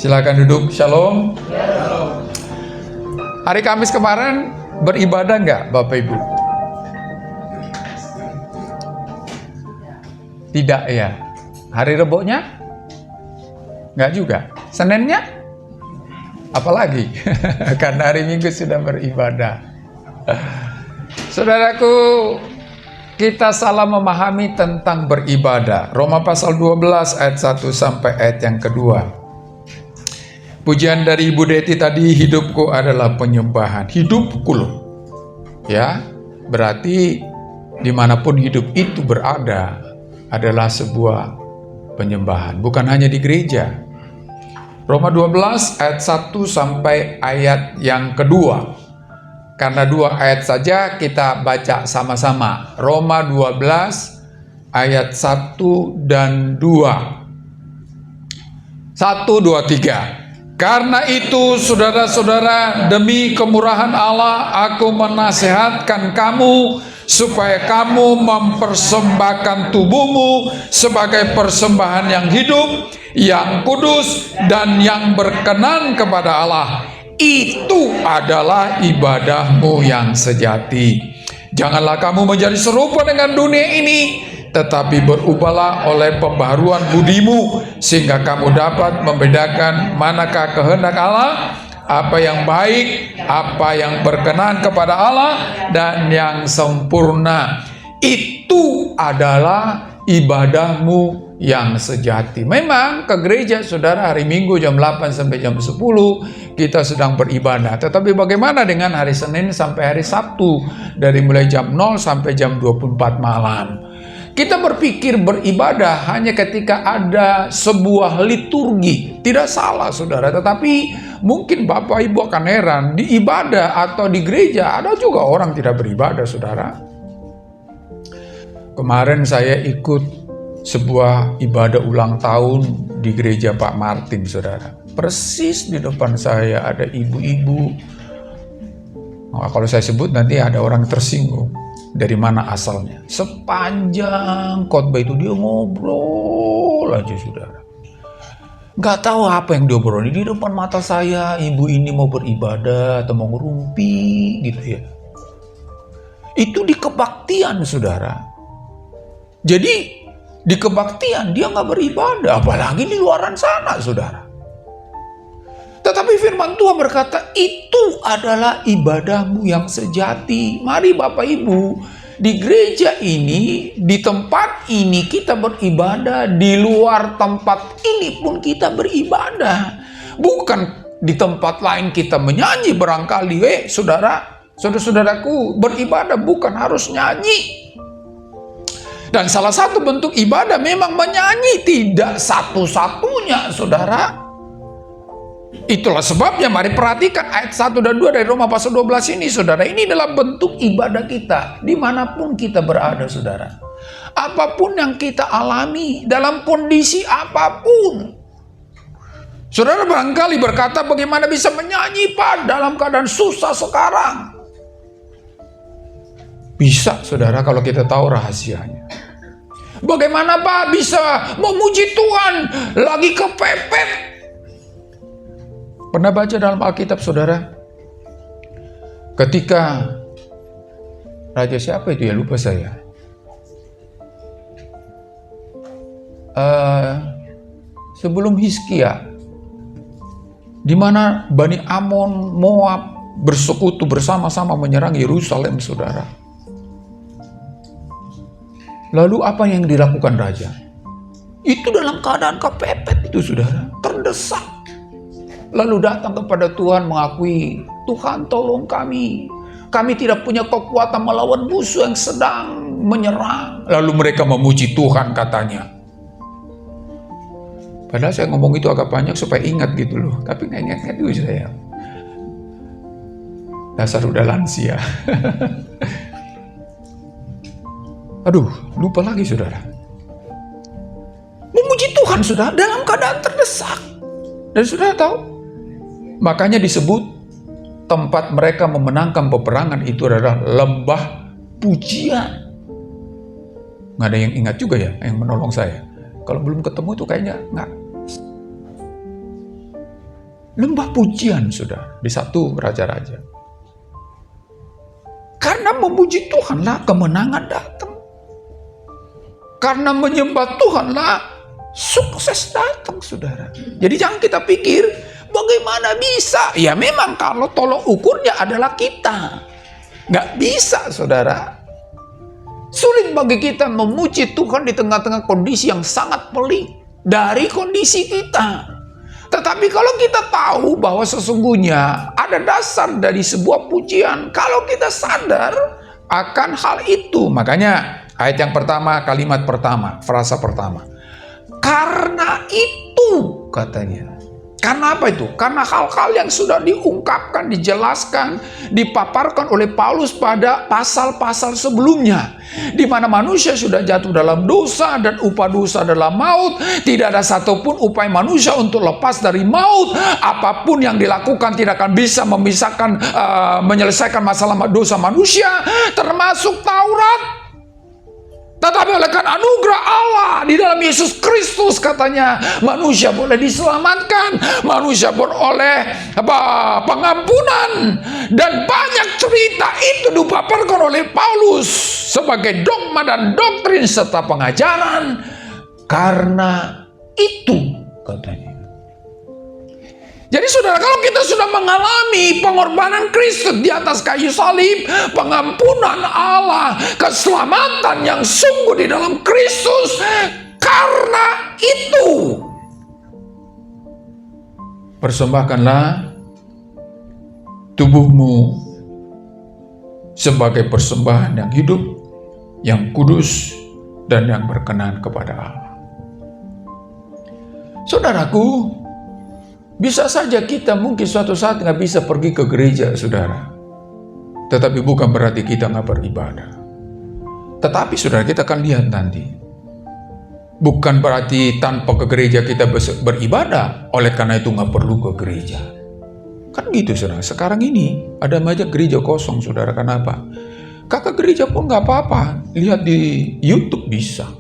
Silakan duduk. Shalom. Hari Kamis kemarin beribadah nggak Bapak Ibu? Tidak ya. Hari Rebonya? Nggak juga. Seninnya? Apalagi? Karena hari Minggu sudah beribadah. Saudaraku, kita salah memahami tentang beribadah. Roma pasal 12 ayat 1 sampai ayat yang kedua. Pujian dari Ibu Deti tadi, hidupku adalah penyembahan. Hidupku loh. Ya, berarti dimanapun hidup itu berada adalah sebuah penyembahan. Bukan hanya di gereja. Roma 12 ayat 1 sampai ayat yang kedua. Karena 2 ayat saja kita baca sama-sama. Roma 12 ayat 1 dan 2. 1, 2, 3. Karena itu saudara-saudara, demi kemurahan Allah aku menasihatkan kamu supaya kamu mempersembahkan tubuhmu sebagai persembahan yang hidup, yang kudus, dan yang berkenan kepada Allah. Itu adalah ibadahmu yang sejati. Janganlah kamu menjadi serupa dengan dunia ini, tetapi berubahlah oleh pembaharuan budimu, sehingga kamu dapat membedakan manakah kehendak Allah, apa yang baik, apa yang berkenan kepada Allah, dan yang sempurna. Itu adalah ibadahmu yang sejati. Memang ke gereja saudara hari Minggu jam 8 sampai jam 10 kita sedang beribadah. Tetapi bagaimana dengan hari Senin sampai hari Sabtu, dari mulai jam 0 sampai jam 24 malam? Kita berpikir beribadah hanya ketika ada sebuah liturgi. Tidak salah saudara, tetapi mungkin Bapak Ibu akan heran, di ibadah atau di gereja ada juga orang tidak beribadah saudara. Kemarin saya ikut sebuah ibadah ulang tahun di gereja Pak Martin saudara. Persis di depan saya ada ibu-ibu. Nah, kalau saya sebut nanti ada orang tersinggung. Dari mana asalnya? Sepanjang khotbah itu dia ngobrol aja saudara. Gak tahu apa yang dia obrolin di depan mata saya. Ibu ini mau beribadah atau mau ngerumpi gitu ya. Itu di kebaktian saudara. Jadi di kebaktian dia gak beribadah, apalagi di luaran sana saudara. Tetapi firman Tuhan berkata, itu adalah ibadahmu yang sejati. Mari Bapak Ibu, di gereja ini, di tempat ini kita beribadah, di luar tempat ini pun kita beribadah. Bukan di tempat lain kita menyanyi barangkali. Saudara-saudaraku, beribadah bukan harus nyanyi. Dan salah satu bentuk ibadah memang menyanyi, tidak satu-satunya saudara. Itulah sebabnya mari perhatikan ayat 1 dan 2 dari Roma pasal 12 ini saudara. Ini adalah bentuk ibadah kita dimanapun kita berada saudara. Apapun yang kita alami, dalam kondisi apapun. Saudara barangkali berkata, bagaimana bisa menyanyi Pak dalam keadaan susah sekarang? Bisa saudara kalau kita tahu rahasianya. Bagaimana Pak bisa memuji Tuhan lagi kepepet? Pernah baca dalam Alkitab saudara, ketika raja siapa itu ya, lupa saya, sebelum Hizkia, di mana Bani Amon, Moab bersekutu bersama-sama menyerang Yerusalem saudara. Lalu apa yang dilakukan raja? Itu dalam keadaan kepepet itu saudara, terdesak. Lalu datang kepada Tuhan mengakui, Tuhan tolong kami. Kami tidak punya kekuatan melawan musuh yang sedang menyerang. Lalu mereka memuji Tuhan katanya. Padahal saya ngomong itu agak banyak supaya ingat gitu loh. Tapi nggak ingat-ingat dulu saya. Dasar udah lansia. Aduh, lupa lagi saudara. Memuji Tuhan saudara dalam keadaan terdesak. Dan saudara tahu? Makanya disebut tempat mereka memenangkan peperangan itu adalah lembah pujian. Nggak ada yang ingat juga ya, yang menolong saya. Kalau belum ketemu itu kayaknya nggak. lembah pujian, saudara, di 1 Raja-Raja. Karena memuji Tuhanlah kemenangan datang. Karena menyembah Tuhanlah sukses datang, saudara. Jadi jangan kita pikir, bagaimana bisa? Ya memang kalau tolong ukurnya adalah kita. Nggak bisa, saudara. Sulit bagi kita memuji Tuhan di tengah-tengah kondisi yang sangat pelik dari kondisi kita. Tetapi kalau kita tahu bahwa sesungguhnya ada dasar dari sebuah pujian, kalau kita sadar akan hal itu, makanya ayat yang pertama, kalimat pertama, frasa pertama. Karena itu, katanya. Karena apa itu? Karena hal-hal yang sudah diungkapkan, dijelaskan, dipaparkan oleh Paulus pada pasal-pasal sebelumnya. Di mana manusia sudah jatuh dalam dosa dan upah dosa adalah maut. Tidak ada satupun upaya manusia untuk lepas dari maut. Apapun yang dilakukan tidak akan bisa menyelesaikan masalah dosa manusia, termasuk Taurat. Tetapi oleh karena anugerah Allah di dalam Yesus Kristus, katanya, manusia boleh diselamatkan, manusia beroleh pengampunan. Dan banyak cerita itu dipaparkan oleh Paulus sebagai dogma dan doktrin serta pengajaran. Karena itu, katanya. Jadi saudara, kalau kita sudah mengalami pengorbanan Kristus di atas kayu salib, pengampunan Allah, keselamatan yang sungguh di dalam Kristus, karena itu persembahkanlah tubuhmu sebagai persembahan yang hidup, yang kudus, dan yang berkenan kepada Allah. Saudaraku, bisa saja kita mungkin suatu saat nggak bisa pergi ke gereja, saudara. Tetapi bukan berarti kita nggak beribadah. Tetapi saudara, kita akan lihat nanti. Bukan berarti tanpa ke gereja kita beribadah, oleh karena itu nggak perlu ke gereja. Kan gitu, saudara. Sekarang ini ada banyak gereja kosong, saudara. Kenapa? Kakak gereja pun nggak apa-apa. Lihat di YouTube bisa.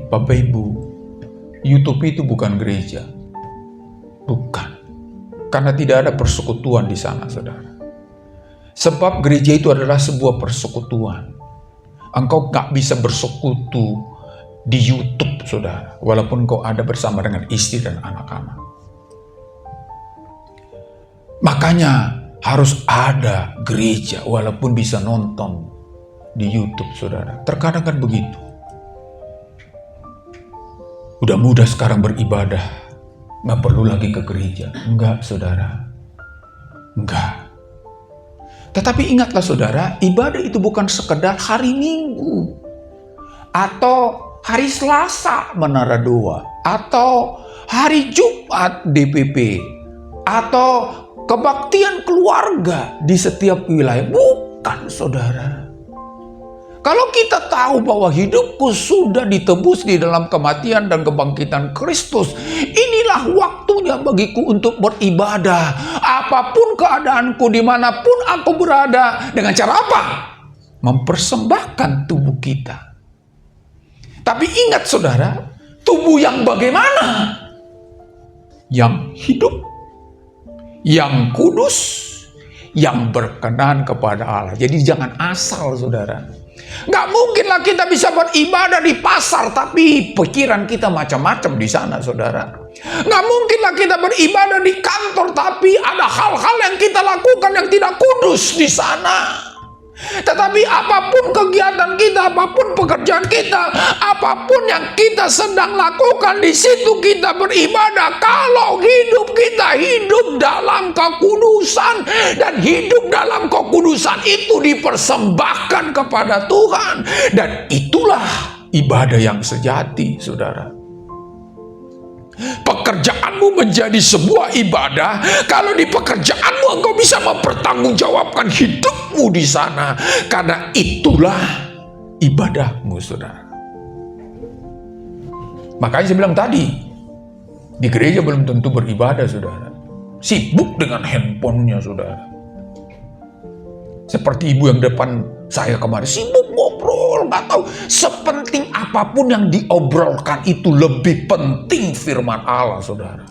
Bapak Ibu, YouTube itu bukan gereja. Bukan. Karena tidak ada persekutuan di sana, saudara. Sebab gereja itu adalah sebuah persekutuan. Engkau gak bisa bersekutu di YouTube, saudara. Walaupun engkau ada bersama dengan istri dan anak-anak. Makanya harus ada gereja, walaupun bisa nonton di YouTube, saudara. Terkadang kan begitu. Udah mudah sekarang beribadah. Nggak perlu lagi ke gereja. Enggak, saudara. Enggak. Tetapi ingatlah, saudara, ibadah itu bukan sekedar hari Minggu. Atau hari Selasa menara doa. Atau hari Jumat DPP. Atau kebaktian keluarga di setiap wilayah. Bukan, saudara. Kalau kita tahu bahwa hidupku sudah ditebus di dalam kematian dan kebangkitan Kristus, inilah waktunya bagiku untuk beribadah. Apapun keadaanku, dimanapun aku berada. Dengan cara apa? Mempersembahkan tubuh kita. Tapi ingat, saudara, tubuh yang bagaimana? Yang hidup, yang kudus, yang berkenan kepada Allah. Jadi jangan asal, saudara. Nggak mungkinlah kita bisa beribadah di pasar, tapi pikiran kita macam-macam di sana, saudara. Nggak mungkinlah kita beribadah di kantor, tapi ada hal-hal yang kita lakukan yang tidak kudus di sana. Tetapi apapun kegiatan kita, apapun pekerjaan kita, apapun yang kita sedang lakukan, di situ kita beribadah. Kalau hidup kita hidup dalam kekudusan, dan hidup dalam kekudusan itu dipersembahkan kepada Tuhan, dan itulah ibadah yang sejati, saudara. Pekerjaanmu menjadi sebuah ibadah kalau di pekerjaanmu engkau bisa mempertanggungjawabkan hidupmu di sana, karena itulah ibadahmu, saudara. Makanya saya bilang tadi, di gereja belum tentu beribadah, saudara. Sibuk dengan handphonenya, saudara. Seperti ibu yang depan saya kemarin, sibuk ngobrol, nggak tahu. Sepenting apapun yang diobrolkan itu lebih penting firman Allah, saudara.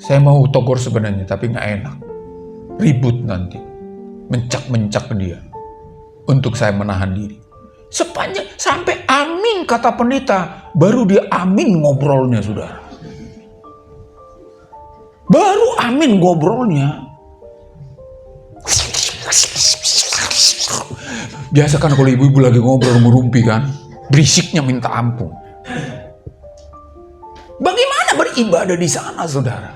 Saya mau tegur sebenarnya, tapi nggak enak. Ribut nanti. Mencak-mencak ke dia. Untuk saya menahan diri. Sepanjang sampai amin kata pendeta, baru dia amin ngobrolnya, saudara. Baru amin ngobrolnya. Biasa kan kalau ibu-ibu lagi ngobrol merumpi kan, berisiknya minta ampun. Bagaimana beribadah di sana, saudara?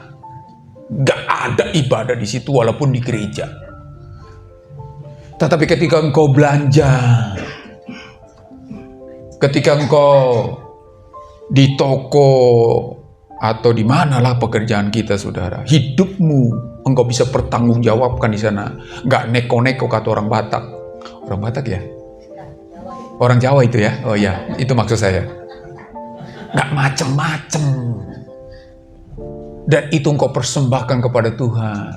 Gak ada ibadah di situ walaupun di gereja. Tetapi ketika engkau belanja, ketika engkau di toko atau di manalah pekerjaan kita, saudara, hidupmu engkau bisa pertanggungjawabkan di sana. Gak neko-neko kata orang Batak. Orang Batak ya? Orang Jawa itu ya? Oh iya, itu maksud saya. Gak macem-macem. Dan itu engkau persembahkan kepada Tuhan.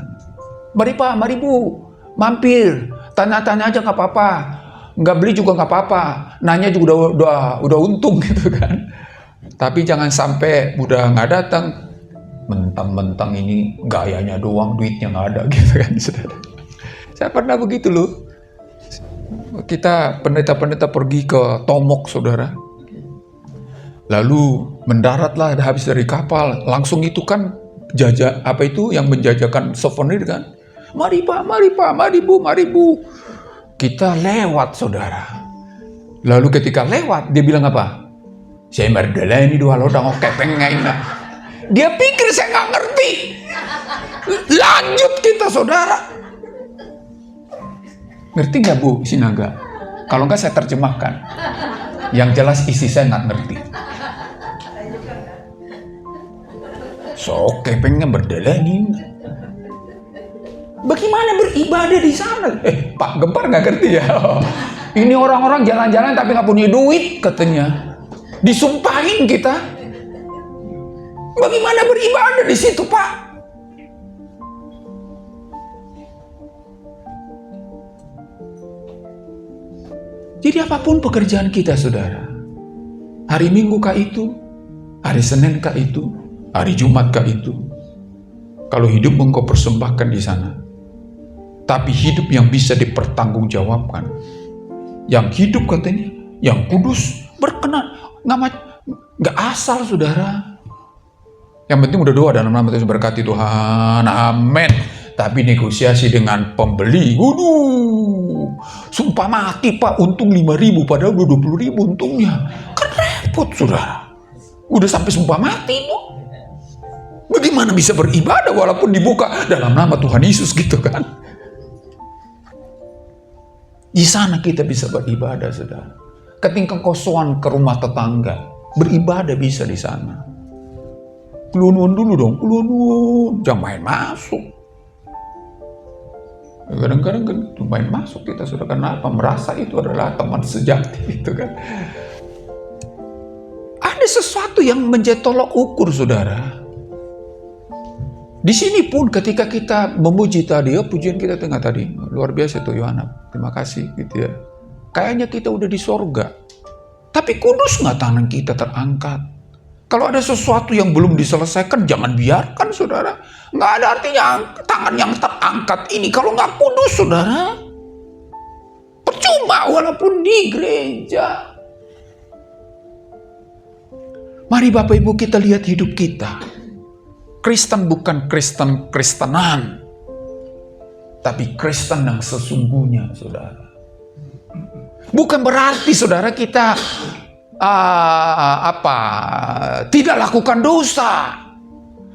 Mari Pak, mari Bu, mampir. Tanya-tanya aja gak apa-apa. Nggak beli juga nggak apa-apa. Nanya juga udah untung gitu kan. Tapi jangan sampai udah nggak datang, mentang-mentang ini gayanya doang, duitnya nggak ada gitu kan, saudara. Saya pernah begitu loh. Kita pendeta-pendeta pergi ke Tomok, saudara. Lalu mendaratlah habis dari kapal, langsung itu kan jajah apa itu yang menjajakan souvenir kan. Mari Pak, mari Pak, mari Bu, mari Bu. Kita lewat, saudara. Lalu ketika lewat, dia bilang apa? Saya berdalani dua lodang oke pengen. Dia pikir saya nggak ngerti. Lanjut kita, saudara. Ngerti nggak Bu Sinaga? Kalau nggak saya terjemahkan. Yang jelas isi saya nggak ngerti. So oke pengen berdalani. Bagaimana beribadah di sana? Pak Gempar nggak ngerti ya. Ini orang-orang jalan-jalan tapi nggak punya duit katanya. Disumpahin kita. Bagaimana beribadah di situ, Pak? Jadi apapun pekerjaan kita, saudara. Hari Minggu kah itu? Hari Senin kah itu? Hari Jumat kah itu? Kalau hidup engkau persembahkan di sana. Tapi hidup yang bisa dipertanggungjawabkan, yang hidup katanya, yang kudus, berkenan, nggak asal, saudara. Yang penting udah doa dalam nama Tuhan, berkati Tuhan, amin. Tapi negosiasi dengan pembeli, waduh, sumpah mati Pak, untung 5.000 padahal udah 20.000 untungnya, kan repot, saudara. Udah sampai sumpah mati Bu. Bagaimana bisa beribadah walaupun dibuka dalam nama Tuhan Yesus gitu kan? Di sana kita bisa beribadah, saudara. Ketika kau sowan ke rumah tetangga, beribadah bisa di sana. Kelunuan dulu dong, kelunuan. Jangan main masuk. Kadang-kadang kan main masuk kita, saudara. Kenapa? Merasa itu adalah teman sejati, gitu kan. Ada sesuatu yang menjadi tolok ukur, saudara. Di sini pun ketika kita memuji tadi, pujian kita tengah tadi, luar biasa tuh Yohana, terima kasih gitu ya. Kayaknya kita udah di sorga. Tapi kudus nggak tangan kita terangkat? Kalau ada sesuatu yang belum diselesaikan, jangan biarkan, saudara. Nggak ada artinya tangan yang terangkat ini kalau nggak kudus, saudara. Percuma walaupun di gereja. Mari Bapak Ibu kita lihat hidup kita. Kristen bukan Kristen-Kristenan, tapi Kristen yang sesungguhnya, saudara. Bukan berarti, saudara, kita tidak lakukan dosa.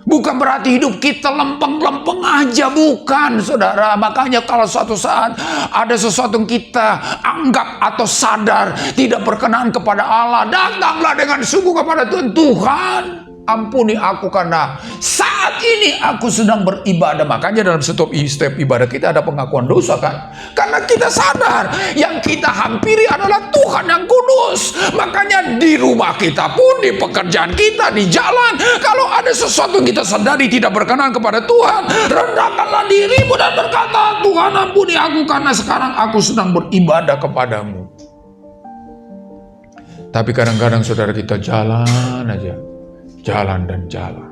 Bukan berarti hidup kita lempeng-lempeng aja, bukan, saudara. Makanya kalau suatu saat ada sesuatu yang kita anggap atau sadar tidak berkenan kepada Allah, datanglah dengan sungguh kepada Tuhan. Tuhan, ampuni aku karena saat ini aku sedang beribadah. Makanya dalam setiap ibadah kita ada pengakuan dosa kan. Karena kita sadar yang kita hampiri adalah Tuhan yang kudus. Makanya di rumah kita pun, di pekerjaan kita, di jalan, kalau ada sesuatu yang kita sadari tidak berkenan kepada Tuhan, rendahkanlah dirimu dan berkata, Tuhan ampuni aku karena sekarang aku sedang beribadah kepadamu. Tapi kadang-kadang saudara kita jalan aja. Jalan dan jalan.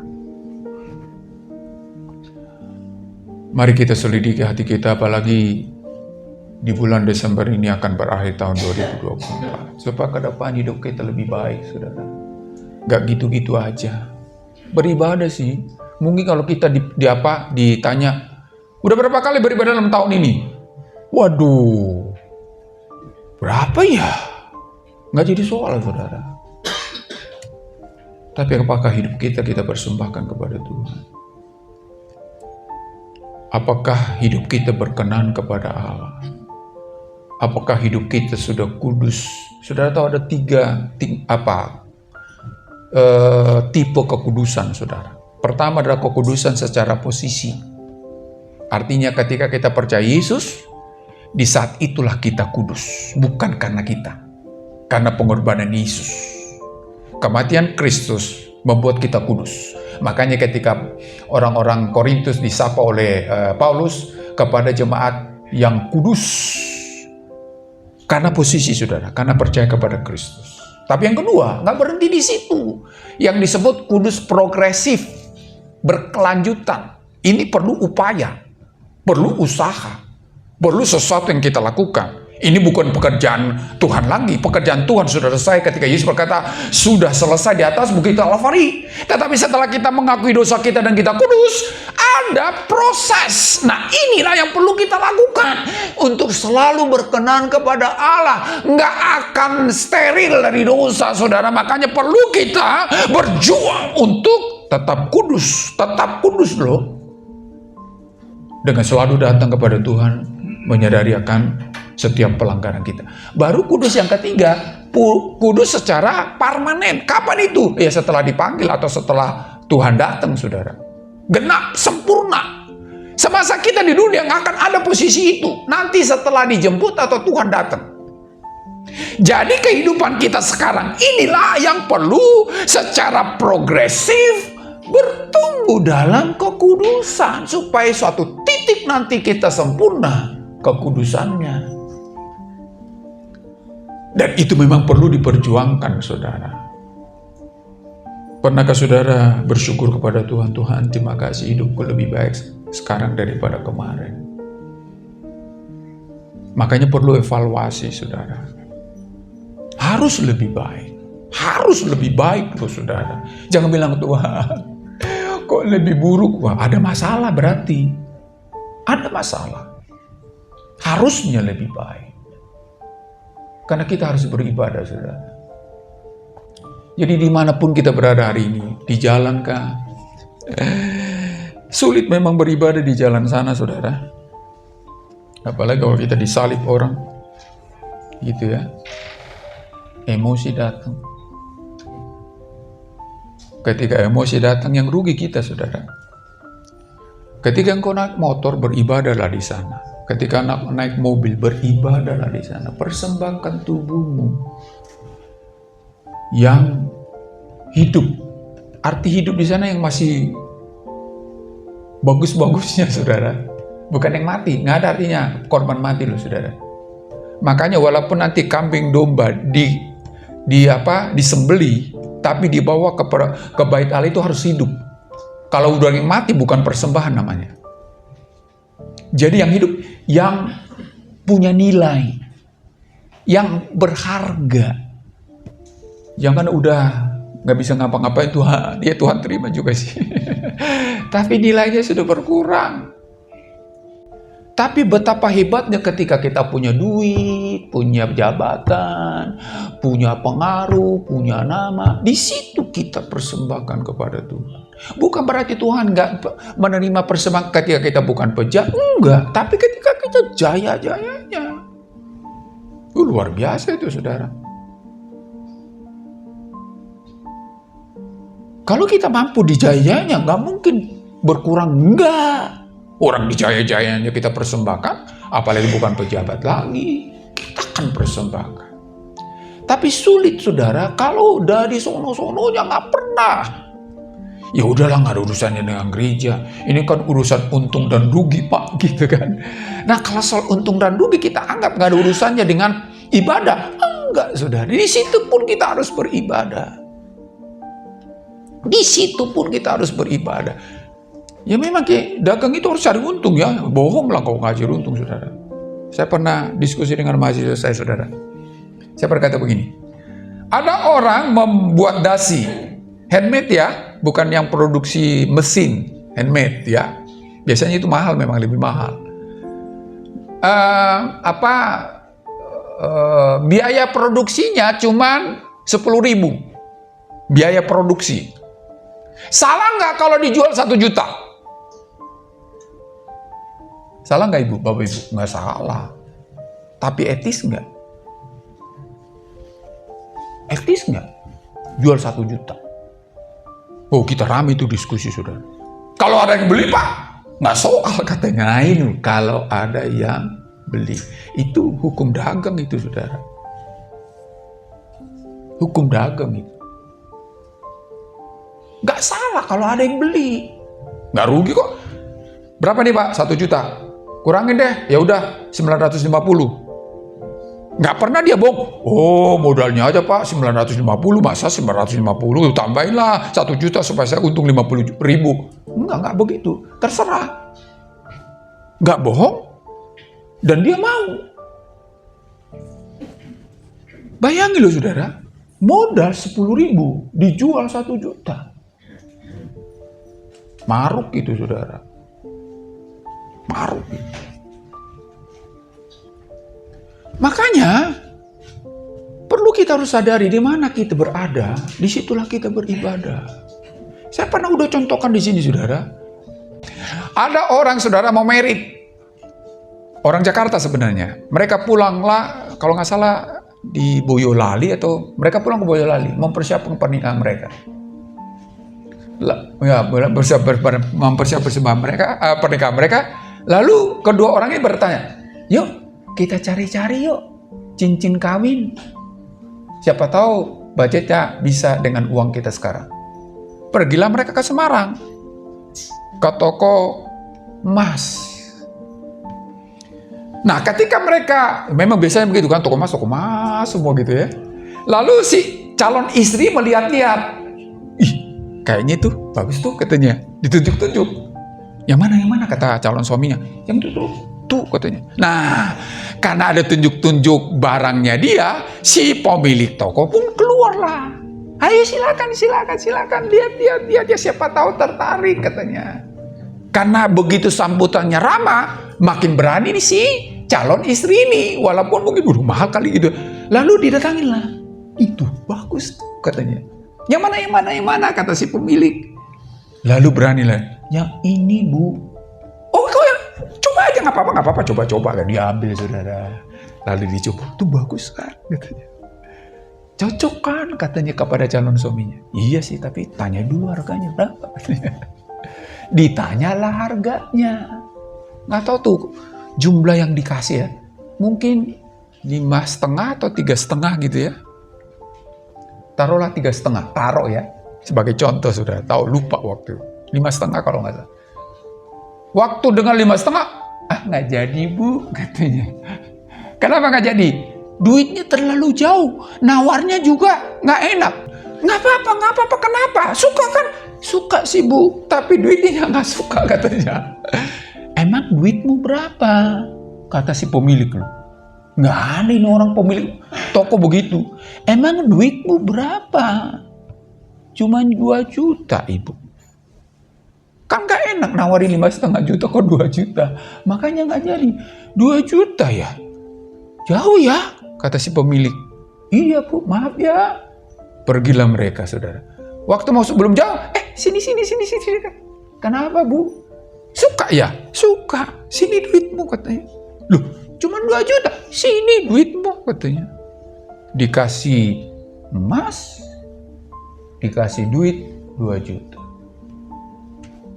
Mari kita selidiki hati kita, apalagi di bulan Desember ini akan berakhir tahun 2024. Supaya ke depan hidup kita lebih baik, saudara. Gak gitu-gitu aja. Beribadah sih. Mungkin kalau kita ditanya, udah berapa kali beribadah dalam tahun ini? Waduh, berapa ya? Gak jadi soal, saudara. Tapi apakah hidup kita persembahkan kepada Tuhan? Apakah hidup kita berkenan kepada Allah? Apakah hidup kita sudah kudus? Saudara tahu ada tipe kekudusan, saudara. Pertama adalah kekudusan secara posisi. Artinya ketika kita percaya Yesus, di saat itulah kita kudus. Bukan karena kita. Karena pengorbanan Yesus. Kematian Kristus membuat kita kudus. Makanya ketika orang-orang Korintus disapa oleh Paulus kepada jemaat yang kudus. Karena posisi, saudara. Karena percaya kepada Kristus. Tapi yang kedua, nggak berhenti di situ. Yang disebut kudus progresif. Berkelanjutan. Ini perlu upaya. Perlu usaha. Perlu sesuatu yang kita lakukan. Ini bukan pekerjaan Tuhan lagi. Pekerjaan Tuhan sudah selesai ketika Yesus berkata, sudah selesai di atas bukit Kalvari. Tetapi setelah kita mengakui dosa kita dan kita kudus, ada proses. Nah, inilah yang perlu kita lakukan untuk selalu berkenan kepada Allah. Nggak akan steril dari dosa, saudara. Makanya perlu kita berjuang untuk tetap kudus loh. Dengan selalu datang kepada Tuhan, menyadari akan setiap pelanggaran kita. Baru kudus yang ketiga, kudus secara permanen. Kapan itu? Ya setelah dipanggil atau setelah Tuhan datang, saudara. Genap, sempurna. Semasa kita di dunia nggak akan ada posisi itu. Nanti setelah dijemput atau Tuhan datang. Jadi kehidupan kita sekarang inilah yang perlu secara progresif bertumbuh dalam kekudusan. Supaya suatu titik nanti kita sempurna kekudusannya. Dan itu memang perlu diperjuangkan, saudara. Pernahkah saudara bersyukur kepada Tuhan, Tuhan terima kasih hidupku lebih baik sekarang daripada kemarin. Makanya perlu evaluasi, saudara. Harus lebih baik. Harus lebih baik loh, saudara. Jangan bilang, Tuhan, kok lebih buruk? Wah, ada masalah berarti. Ada masalah. Harusnya lebih baik. Karena kita harus beribadah, saudara. Jadi dimanapun kita berada hari ini, di jalan kah? Sulit memang beribadah di jalan sana, saudara. Apalagi kalau kita disalib orang, gitu ya. Emosi datang. Ketika emosi datang, yang rugi kita, saudara. Ketika engkau naik motor, beribadahlah di sana. Ketika naik mobil, beribadahlah di sana. Persembahkan tubuhmu yang hidup. Arti hidup di sana yang masih bagus-bagusnya, saudara. Bukan yang mati. Nggak ada artinya korban mati loh, saudara. Makanya walaupun nanti kambing domba disembeli, tapi dibawa ke bait Allah itu harus hidup. Kalau udah yang mati bukan persembahan namanya. Jadi yang hidup, yang punya nilai, yang berharga. Jangan udah nggak bisa ngapa-ngapain Tuhan terima juga sih. Tapi nilainya sudah berkurang. Tapi betapa hebatnya ketika kita punya duit, punya jabatan, punya pengaruh, punya nama. Di situ kita persembahkan kepada Tuhan. Bukan berarti Tuhan nggak menerima persembahan ketika kita bukan pejabat. Enggak. Tapi ketika kita jaya-jayanya. Luar biasa itu, saudara. Kalau kita mampu di jayanya, nggak mungkin berkurang. Enggak. Orang di jaya-jayanya kita persembahkan, apalagi bukan pejabat lagi, kita akan persembahkan. Tapi sulit, saudara, kalau dari sono-sononya nggak pernah. Ya udahlah, nggak ada urusannya dengan gereja. Ini kan urusan untung dan rugi, Pak, gitu kan. Nah, kalau soal untung dan rugi kita anggap nggak ada urusannya dengan ibadah. Enggak, saudara. Di situ pun kita harus beribadah. Di situ pun kita harus beribadah. Ya memang dagang itu harus cari untung ya. Bohong lah kalau nggak cari untung, saudara. Saya pernah diskusi dengan mahasiswa saya, saudara. Saya berkata begini, ada orang membuat dasi, handmade ya, bukan yang produksi mesin, handmade ya. Biasanya itu mahal, memang lebih mahal. Biaya produksinya cuman 10.000. Biaya produksi. Salah nggak kalau dijual 1 juta? Salah nggak ibu, bapak ibu? Nggak salah. Tapi etis nggak? Etis nggak? Jual 1 juta. Oh, kita rame itu diskusi, saudara. Kalau ada yang beli, Pak, nggak soal katanya. Nah, ini kalau ada yang beli. Itu hukum dagang itu, saudara. Hukum dagang itu. Nggak salah kalau ada yang beli. Nggak rugi kok. Berapa nih, Pak? 1 juta. Kurangin deh, ya udah 950. Nggak pernah dia bohong. Oh, modalnya aja Pak 950, masa 950, tambahin lah 1 juta supaya saya untung 50.000. Nggak begitu. Terserah. Nggak bohong. Dan dia mau. Bayangin loh, saudara. Modal 10.000 dijual 1 juta. Maruk itu, saudara. Maruk. Makanya perlu kita harus sadari di mana kita berada, disitulah kita beribadah. Saya pernah udah contohkan di sini, saudara. Ada orang, saudara, mau merit. Orang Jakarta sebenarnya. Mereka pulanglah, kalau nggak salah di Boyolali, atau mereka pulang ke Boyolali mempersiapkan pernikahan mereka. Mempersiapkan pernikahan mereka. Lalu kedua orang ini bertanya, yuk kita cari-cari yuk cincin kawin. Siapa tahu budgetnya bisa dengan uang kita sekarang. Pergilah mereka ke Semarang, ke toko emas. Nah, ketika mereka, memang biasanya begitu kan, toko emas semua gitu ya. Lalu si calon istri melihat-lihat, ih kayaknya tuh bagus tuh katanya, ditunjuk-tunjuk. Yang mana kata calon suaminya, yang itu tuh katanya. Nah, karena ada tunjuk-tunjuk barangnya dia, si pemilik toko pun keluarlah. Ayo silakan, lihat, siapa tahu tertarik katanya. Karena begitu sambutannya ramah, makin berani nih si calon istri ini, walaupun mungkin mahal kali gitu. Lalu didatanginlah, itu bagus tuh katanya. Yang mana kata si pemilik. Lalu beranilah, yang ini bu. Oh kau yang coba aja, nggak apa-apa, coba kan diambil, saudara. Lalu dicoba, tuh bagus kan katanya. Cocok kan katanya kepada calon suaminya. Iya sih, tapi tanya dulu harganya berapa katanya. Ditanyalah harganya. Nggak tahu tuh jumlah yang dikasih ya. Mungkin 5,5 atau 3,5 gitu ya. Taruhlah 3,5, taruh ya. Sebagai contoh, sudah tahu, lupa waktu 5,5 kalau nggak salah. Waktu dengan 5,5, nggak jadi bu katanya. Kenapa nggak jadi? Duitnya terlalu jauh, nawarnya juga nggak enak. Nggak apa-apa, kenapa? Suka kan? Suka sih bu, tapi duitnya nggak suka katanya. Emang duitmu berapa? Kata si pemilik loh. Nggak ada ini orang pemilik toko begitu. Emang duitmu berapa? Cuman 2 juta ibu. Kan gak enak nawarin 5,5 juta kok 2 juta. Makanya gak jadi. 2 juta ya? Jauh ya? Kata si pemilik. Iya bu, maaf ya. Pergilah mereka, saudara. Waktu mau sebelum jauh, sini. Kenapa bu? Suka ya? Suka. Sini duitmu katanya. Loh, cuman 2 juta. Sini duitmu katanya. Dikasih emas, dikasih duit 2 juta.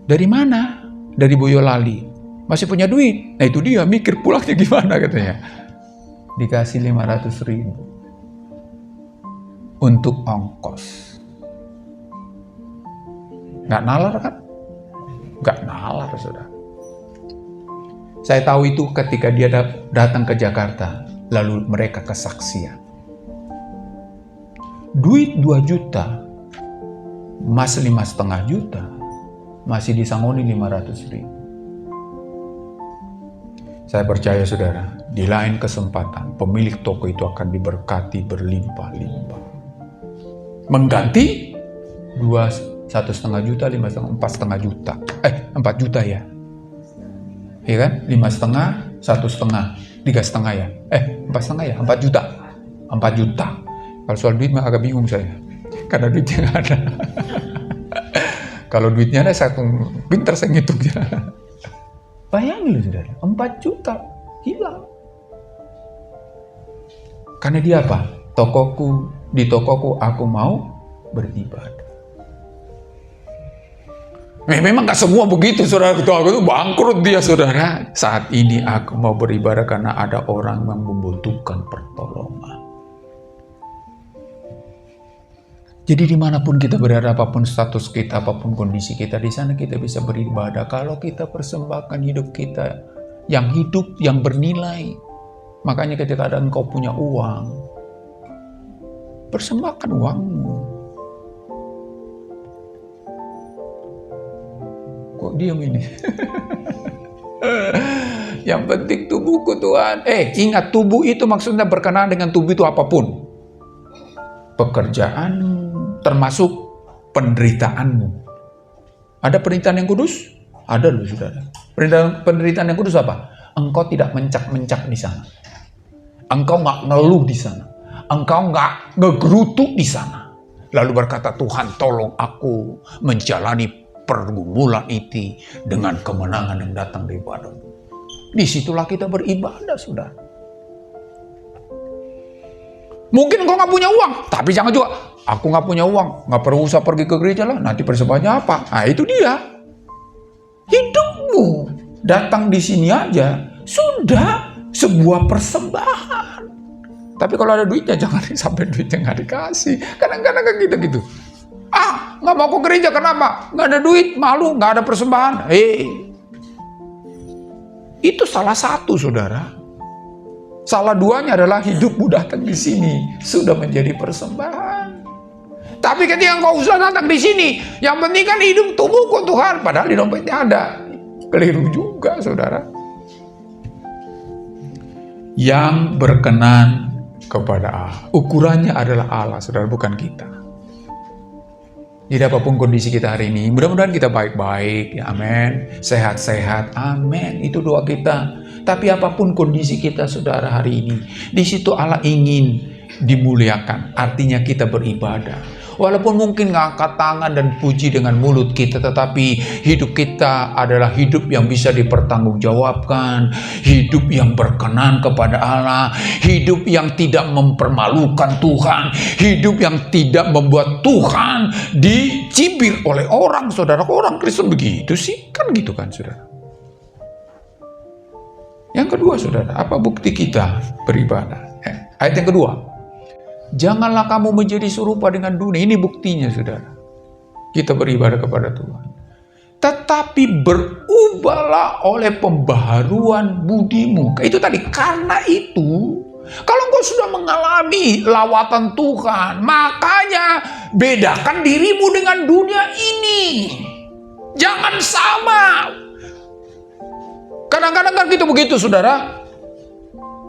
Dari mana? Dari Boyolali. Masih punya duit. Nah itu dia, mikir pulangnya gimana katanya. Dikasih 500.000 untuk ongkos. Nggak nalar kan? Nggak nalar, saudara. Saya tahu itu ketika dia datang ke Jakarta, lalu mereka kesaksian. Duit 2 juta, emas 5,5 juta, masih disangoni 500.000. Saya percaya saudara, di lain kesempatan pemilik toko itu akan diberkati berlimpah-limpah. Mengganti 1,5 juta, 4,5 juta. 4 juta ya. Iya kan? 5,5, 1,5, 3,5 ya. 4,5 ya, 4 juta. 4 juta. Kalau soal duit mah agak bingung saya. Karena duitnya nggak ada. Kalau duitnya ada, saya pintar saya ngitungnya. Bayangin loh saudara, 4 juta hilang. Karena dia apa? Di tokoku aku mau beribadah. Memang gak semua begitu saudara, aku itu bangkrut dia saudara. Saat ini aku mau beribadah karena ada orang yang membutuhkan pertolongan. Jadi dimanapun kita berada, apapun status kita, apapun kondisi kita, di sana kita bisa beribadah. Kalau kita persembahkan hidup kita yang hidup, yang bernilai. Makanya ketika ada engkau punya uang, persembahkan uangmu. Kok diam ini? Yang penting tubuhku Tuhan. Ingat, tubuh itu maksudnya berkenaan dengan tubuh itu apapun. Pekerjaanmu, termasuk penderitaanmu. Ada penderitaan yang kudus? Ada loh saudara. Penderitaan yang kudus apa? Engkau tidak mencak-mencak di sana. Engkau nggak ngeluh di sana. Engkau nggak ngegerutu di sana. Lalu berkata, Tuhan tolong aku menjalani pergumulan itu dengan kemenangan yang datang daripada-Mu. Disitulah kita beribadah saudara. Mungkin engkau nggak punya uang, tapi jangan juga, aku nggak punya uang, nggak perlu usah pergi ke gereja lah, nanti persembahnya apa? Nah itu dia. Hidupmu datang di sini aja, sudah sebuah persembahan. Tapi kalau ada duitnya, jangan sampai duitnya nggak dikasih. Kadang-kadang kan gitu-gitu. Nggak mau ke gereja, kenapa? Nggak ada duit, malu, nggak ada persembahan. Itu salah satu saudara. Salah duanya adalah hidupmu datang di sini sudah menjadi persembahan. Tapi ketika engkau usah datang di sini, yang penting kan hidup tubuhku Tuhan, padahal di dompetnya ada. Keliru juga saudara. Yang berkenan kepada Allah. Ukurannya adalah Allah saudara, bukan kita. Jadi apapun kondisi kita hari ini, mudah-mudahan kita baik-baik, ya amin. Sehat-sehat, amin. Itu doa kita. Tapi apapun kondisi kita saudara hari ini, di situ Allah ingin dimuliakan. Artinya kita beribadah. Walaupun mungkin ngangkat tangan dan puji dengan mulut kita, tetapi hidup kita adalah hidup yang bisa dipertanggungjawabkan, hidup yang berkenan kepada Allah, hidup yang tidak mempermalukan Tuhan, hidup yang tidak membuat Tuhan dicibir oleh orang. Saudara, orang Kristen begitu sih? Kan gitu kan saudara? Yang kedua saudara, apa bukti kita beribadah? Ayat yang kedua, janganlah kamu menjadi serupa dengan dunia. Ini buktinya saudara, kita beribadah kepada Tuhan. Tetapi berubahlah oleh pembaharuan budimu. Itu tadi, karena itu, kalau engkau sudah mengalami lawatan Tuhan, makanya bedakan dirimu dengan dunia ini. Jangan sama. Kadang-kadang kan kita begitu saudara.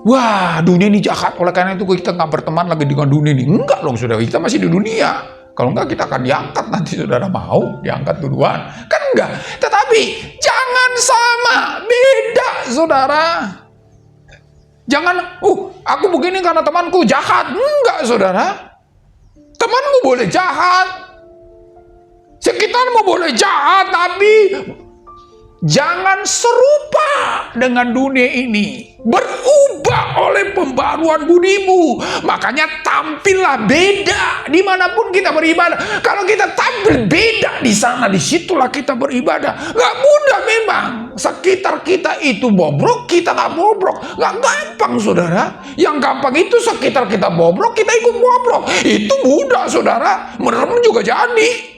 Wah, dunia ini jahat, oleh karena itu kita nggak berteman lagi dengan dunia ini. Enggak loh saudara, kita masih di dunia. Kalau enggak kita akan diangkat nanti saudara, mau diangkat duluan. Kan enggak. Tetapi jangan sama, beda saudara. Jangan, aku begini karena temanku jahat. Enggak saudara. Temanmu boleh jahat. Sekitarmu boleh jahat, tapi jangan serupa dengan dunia ini. Berubah oleh pembaruan budimu. Makanya tampillah beda dimanapun kita beribadah. Kalau kita tampil beda di sana, disitulah kita beribadah. Gak mudah memang. Sekitar kita itu bobrok, kita gak bobrok. Gak gampang saudara. Yang gampang itu sekitar kita bobrok, kita ikut bobrok. Itu mudah saudara. Merem juga jadi.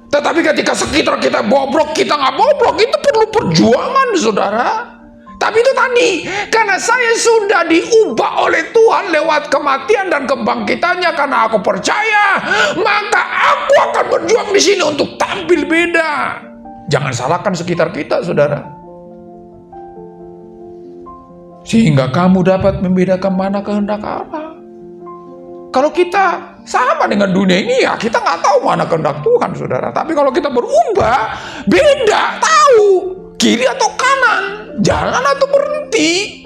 Tetapi ketika sekitar kita bobrok, kita nggak bobrok, itu perlu perjuangan, saudara. Tapi itu tadi, karena saya sudah diubah oleh Tuhan lewat kematian dan kebangkitannya, karena aku percaya, maka aku akan berjuang di sini untuk tampil beda. Jangan salahkan sekitar kita, saudara. Sehingga kamu dapat membedakan mana kehendak Allah. Kalau kita sama dengan dunia ini, ya kita nggak tahu mana kehendak Tuhan, saudara. Tapi kalau kita berubah, beda, tahu kiri atau kanan, jalan atau berhenti.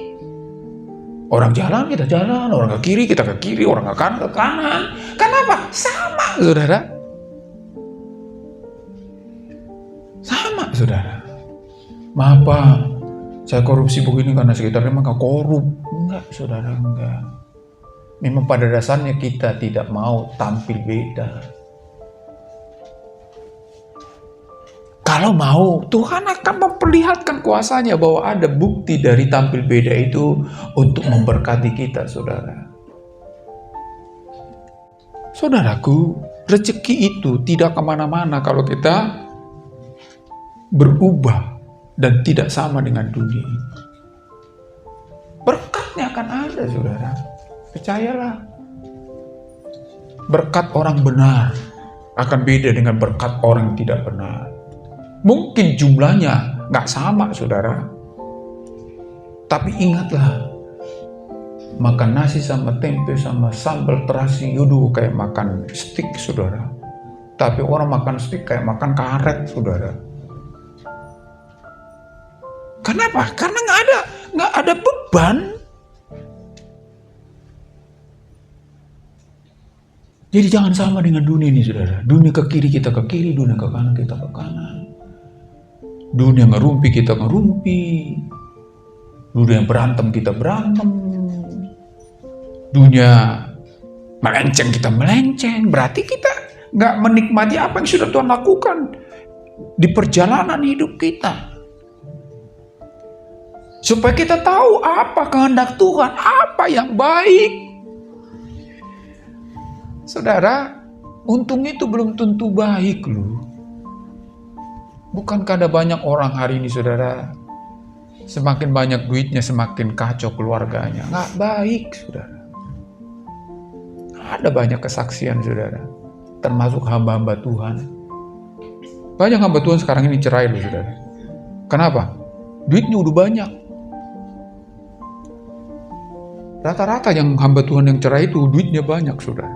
Orang jalan, kita jalan. Orang ke kiri, kita ke kiri. Orang ke kanan, ke kanan. Kenapa? Sama, saudara. Sama, saudara. Maaf, Pak, saya korupsi begini karena sekitarnya memang gak korup. Enggak, saudara, enggak. Memang pada dasarnya kita tidak mau tampil beda. Kalau mau, Tuhan akan memperlihatkan kuasanya bahwa ada bukti dari tampil beda itu untuk memberkati kita, saudara. Saudaraku, rezeki itu tidak kemana-mana kalau kita berubah dan tidak sama dengan dunia. Berkatnya akan ada, saudara. Percayalah. Berkat orang benar akan beda dengan berkat orang yang tidak benar. Mungkin jumlahnya nggak sama, saudara. Tapi ingatlah, makan nasi sama tempe sama sambal terasi, yuduh kayak makan steak, saudara. Tapi orang makan steak kayak makan karet, saudara. Kenapa? Karena nggak ada beban. Jadi jangan sama dengan dunia ini, saudara. Dunia ke kiri, kita ke kiri. Dunia ke kanan, kita ke kanan. Dunia ngerumpi, kita ngerumpi. Dunia berantem, kita berantem. Dunia melenceng, kita melenceng. Berarti kita nggak menikmati apa yang sudah Tuhan lakukan di perjalanan hidup kita. Supaya kita tahu apa kehendak Tuhan, apa yang baik. Saudara, untung itu belum tentu baik loh. Bukankah ada banyak orang hari ini, saudara, semakin banyak duitnya semakin kacau keluarganya. Nggak baik, saudara. Ada banyak kesaksian, saudara, termasuk hamba-hamba Tuhan. Banyak hamba Tuhan sekarang ini cerai loh, saudara. Kenapa? Duitnya udah banyak. Rata-rata yang hamba Tuhan yang cerai itu duitnya banyak, saudara.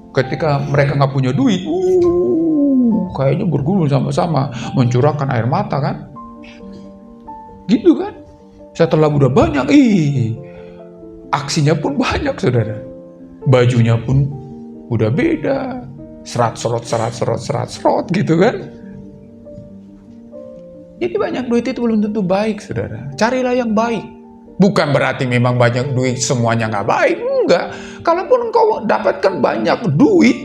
Ketika mereka nggak punya duit, kayaknya bergumul sama-sama, mencurahkan air mata kan? Gitu kan? Setelah udah banyak, aksinya pun banyak, saudara. Bajunya pun udah beda, serat gitu kan? Jadi banyak duit itu belum tentu baik, saudara. Carilah yang baik. Bukan berarti memang banyak duit semuanya nggak baik, enggak. Kalaupun engkau dapatkan banyak duit,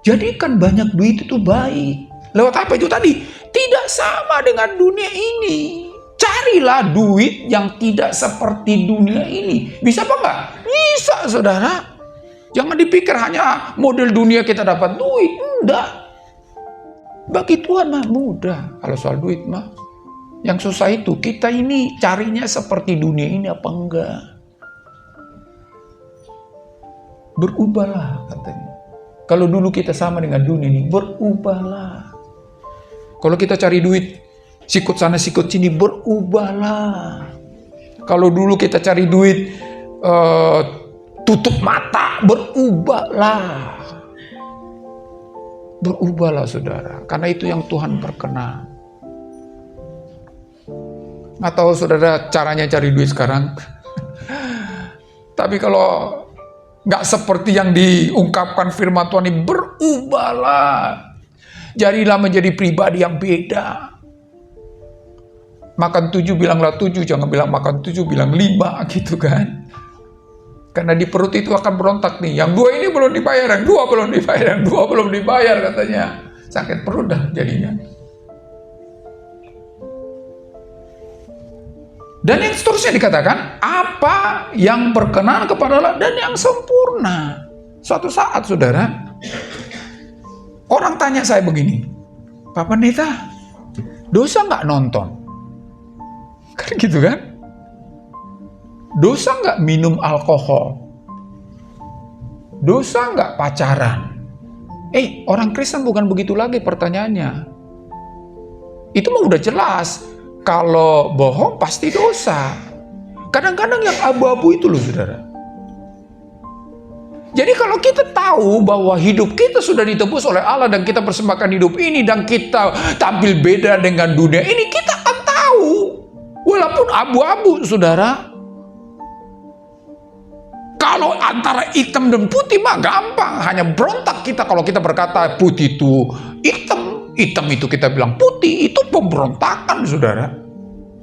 jadikan banyak duit itu baik. Lewat apa itu tadi? Tidak sama dengan dunia ini. Carilah duit yang tidak seperti dunia ini. Bisa apa enggak? Bisa, saudara. Jangan dipikir hanya model dunia kita dapat duit. Enggak. Bagi Tuhan mah mudah. Kalau soal duit mah. Yang susah itu kita ini carinya seperti dunia ini apa enggak. Berubahlah katanya. Kalau dulu kita sama dengan dunia ini, berubahlah. Kalau kita cari duit, sikut sana sikut sini, berubahlah. Kalau dulu kita cari duit, tutup mata, berubahlah. Berubahlah, saudara. Karena itu yang Tuhan perkenan. Nggak tahu, saudara, caranya cari duit sekarang. Tapi kalau nggak seperti yang diungkapkan firman Tuhan ini, berubahlah. Jadilah menjadi pribadi yang beda. Makan 7 bilanglah 7, jangan bilang makan 7 bilang 5 gitu kan. Karena di perut itu akan berontak nih. Yang 2 ini belum dibayar, yang 2 belum dibayar, yang 2 belum dibayar katanya. Sakit perut dah jadinya. Dan yang seterusnya dikatakan, apa yang berkenan kepada Allah dan yang sempurna. Suatu saat, saudara, orang tanya saya begini, Pak Pendeta, dosa nggak nonton? Kan gitu kan? Dosa nggak minum alkohol? Dosa nggak pacaran? Orang Kristen bukan begitu lagi pertanyaannya. Itu mah udah jelas. Kalau bohong pasti dosa. Kadang-kadang yang abu-abu itu loh saudara. Jadi kalau kita tahu bahwa hidup kita sudah ditebus oleh Allah dan kita persembahkan hidup ini dan kita tampil beda dengan dunia ini, kita akan tahu. Walaupun abu-abu saudara. Kalau antara hitam dan putih mah gampang. Hanya berontak kita kalau kita berkata putih itu hitam. Hitam itu kita bilang putih. Itu pemberontakan saudara.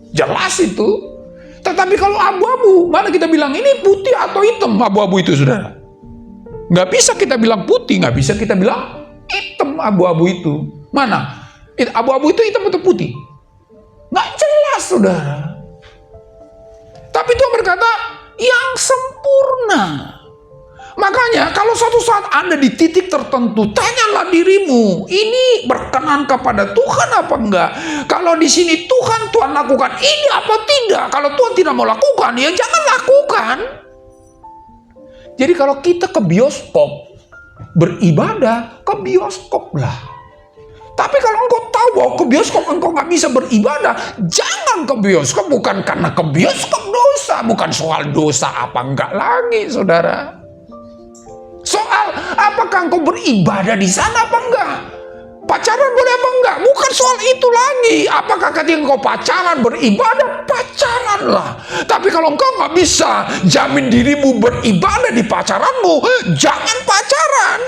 Jelas itu. Tetapi kalau abu-abu, mana kita bilang ini putih atau hitam abu-abu itu saudara. Nggak bisa kita bilang putih, nggak bisa kita bilang hitam abu-abu itu. Mana? Abu-abu itu hitam atau putih? Nggak jelas, saudara. Tapi Tuhan berkata, yang sempurna. Makanya kalau suatu saat Anda di titik tertentu, tanyalah dirimu, ini berkenan kepada Tuhan apa enggak? Kalau di sini Tuhan lakukan ini apa tidak? Kalau Tuhan tidak mau lakukan, ya jangan lakukan. Jadi kalau kita ke bioskop, beribadah, ke bioskop lah. Tapi kalau engkau tahu bahwa ke bioskop engkau nggak bisa beribadah, jangan ke bioskop. Bukan karena ke bioskop dosa, bukan soal dosa apa enggak lagi, saudara. Soal apakah engkau beribadah di sana apa enggak? Pacaran boleh apa enggak? Bukan soal itu lagi. Apakah ketika engkau pacaran beribadah, pacaranlah. Tapi kalau engkau nggak bisa jamin dirimu beribadah di pacaranmu, jangan pacaran.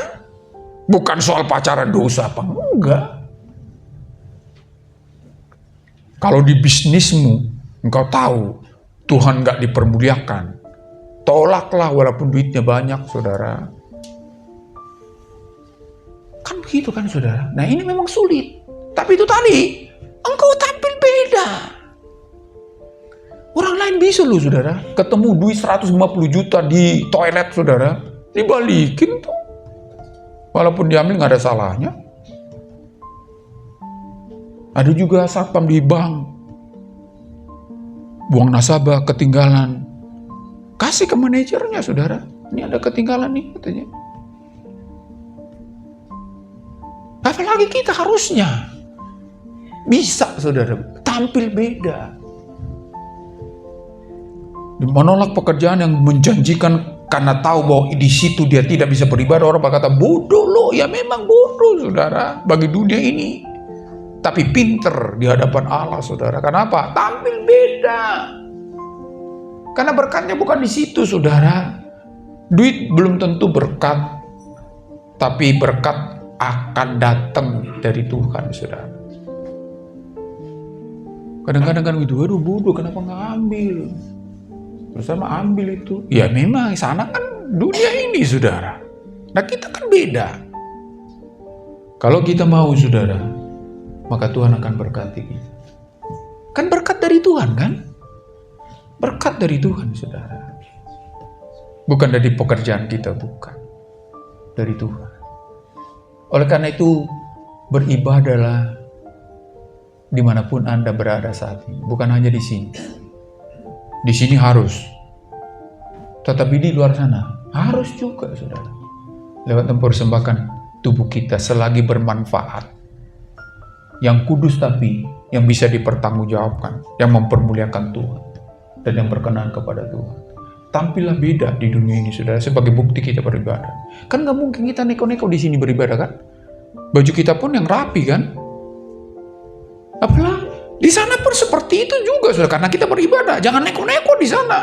Bukan soal pacaran dosa apa enggak. Kalau di bisnismu, engkau tahu Tuhan nggak dipermuliakan, tolaklah walaupun duitnya banyak, saudara. Kan begitu kan, saudara? Nah ini memang sulit. Tapi itu tadi, engkau tampil beda. Orang lain bisa loh, saudara. Ketemu duit 150 juta di toilet, saudara. Dibalikin tuh. Walaupun diambil nggak ada salahnya. Ada juga satpam di bank. Buang nasabah, ketinggalan. Kasih ke manajernya, saudara. Ini ada ketinggalan nih, katanya. Apalagi kita harusnya bisa, saudara, tampil beda. Menolak pekerjaan yang menjanjikan karena tahu bahwa di situ dia tidak bisa beribadah. Orang berkata, bodoh loh. Ya memang bodoh, saudara, bagi dunia ini. Tapi pinter di hadapan Allah, saudara. Kenapa? Tampil beda. Karena berkatnya bukan di situ, saudara. Duit belum tentu berkat, tapi berkat akan datang dari Tuhan, saudara. Kadang-kadang kan gitu, aduh bodoh, kenapa nggak ambil? Terus sama ambil itu. Ya memang sana kan dunia ini, saudara. Nah kita kan beda. Kalau kita mau, saudara, maka Tuhan akan berkati kita. Kan berkat dari Tuhan kan? Berkat dari Tuhan, saudara. Bukan dari pekerjaan kita, bukan. Dari Tuhan. Oleh karena itu, beribadahlah dimanapun Anda berada saat ini. Bukan hanya di sini. Di sini harus. Tetapi di luar sana, harus juga, saudara. Lewat mempersembahkan tubuh kita selagi bermanfaat. Yang kudus tapi, yang bisa dipertanggungjawabkan. Yang mempermuliakan Tuhan. Dan yang berkenan kepada Tuhan. Tampillah beda di dunia ini, saudara, sebagai bukti kita beribadah. Kan nggak mungkin kita neko-neko di sini beribadah, kan? Baju kita pun yang rapi, kan? Apalah, di sana pun seperti itu juga, saudara, karena kita beribadah. Jangan neko-neko di sana.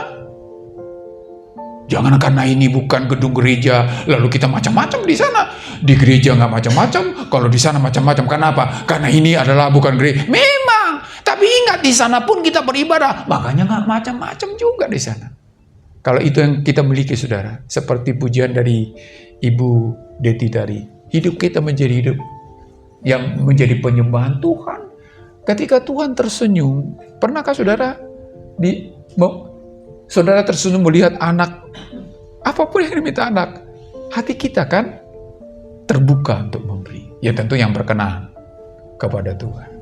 Jangan karena ini bukan gedung gereja, lalu kita macam-macam di sana. Di gereja nggak macam-macam, kalau di sana macam-macam. Kenapa? Karena ini adalah bukan gereja. Memang, tapi ingat di sana pun kita beribadah, makanya nggak macam-macam juga di sana. Kalau itu yang kita miliki, saudara, seperti pujian dari Ibu Deti tadi, hidup kita menjadi hidup yang menjadi penyembahan Tuhan. Ketika Tuhan tersenyum, pernahkah saudara saudara tersenyum melihat anak, apapun yang diminta anak, hati kita kan terbuka untuk memberi. Ya tentu yang berkenan kepada Tuhan.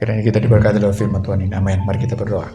Kiranya kita diberkati oleh firman Tuhan ini. Amin. Mari kita berdoa.